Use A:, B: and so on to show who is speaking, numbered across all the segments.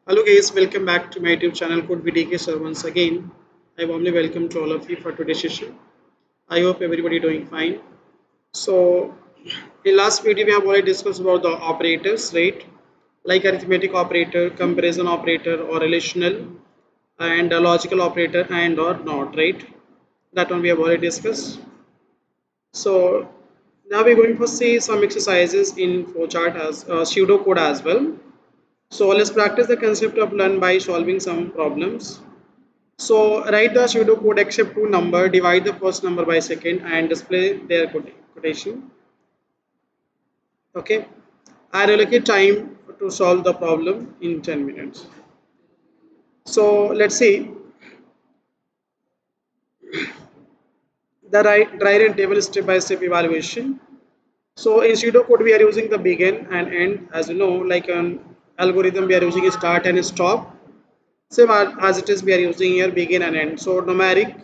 A: Hello guys, welcome back to my YouTube channel Code VDK sir once again. I warmly welcome to all of you for today's session. I hope everybody doing fine. So in last video we have already discussed about the operators, right? Like arithmetic operator, comparison operator or relational and a logical operator and or not, right? That one we have already discussed. So now we're going to see some exercises in flowchart as pseudocode as well. So let's practice the concept of learn by solving some problems. So write the pseudocode except two number, divide the first number by second and display their quotation. Okay. I allocate time to solve the problem in 10 minutes. So let's see the dry run table step by step evaluation. So in pseudocode we are using the begin and end, as you know, like an algorithm we are using start and stop. Same as it is we are using here begin and end. So numeric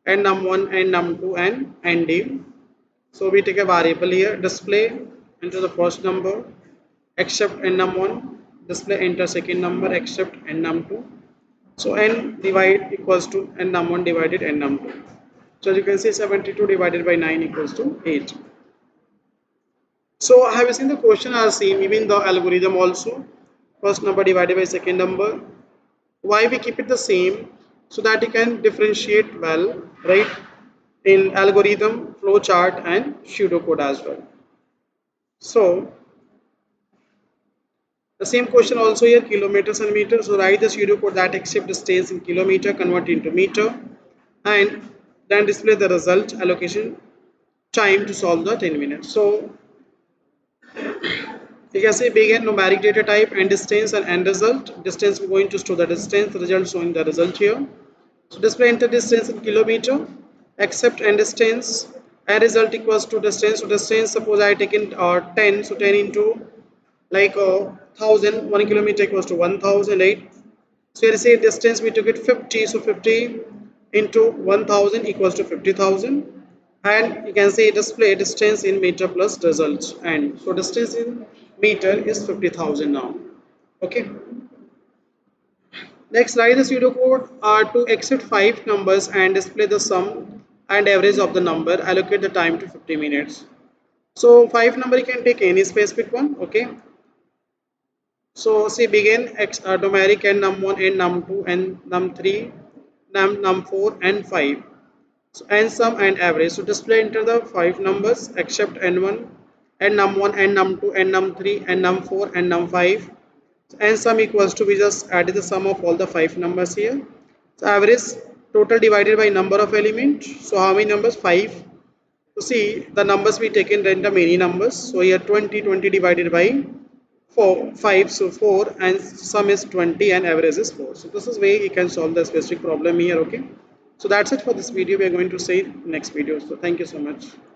A: and num1 and num2 and ending. So we take a variable here, display enter the first number except n num1, display enter second number except n num2. So n divide equals to n num1 divided n num2. So as you can see 72 divided by 9 equals to 8. So have you seen the question are same even the algorithm also, first number divided by second number. Why we keep it the same? So that you can differentiate well, right, in algorithm, flowchart and pseudocode as well. So the same question also here, kilometers and meters. So write the pseudocode that accept distance in kilometer, convert into meter, and then display the result allocation time to solve the 10 minutes. So you can say begin numeric data type and distance and end result. Distance we're going to store the distance, result showing the result here. So display enter distance in kilometer, accept and distance, and result equals to distance. So distance, suppose I taken 10, so 10 into like 1000, 1 kilometer equals to 1000, right? So here say distance we took it 50, so 50 into 1000 equals to 50,000, and you can say display distance in meter plus results, and so distance in meter is 50,000 now. Okay. Next, write the pseudocode to accept 5 numbers and display the sum and average of the number. Allocate the time to 50 minutes. So 5 number you can take any specific one. Okay. So see begin numeric and num1 and num2 and num3, num4 and 5. So and sum and average. So display enter the 5 numbers except n1 and num1 and num2 and num3 and num4 and num5. And sum equals to, we just added the sum of all the 5 numbers here. So average total divided by number of element. So how many numbers? 5. So see the numbers we taken random many numbers. So here 20, 20 divided by 4, 5, so 4, and sum is 20 and average is 4. So this is way you can solve the specific problem here. Okay. So that's it for this video. We are going to see next video. So thank you so much.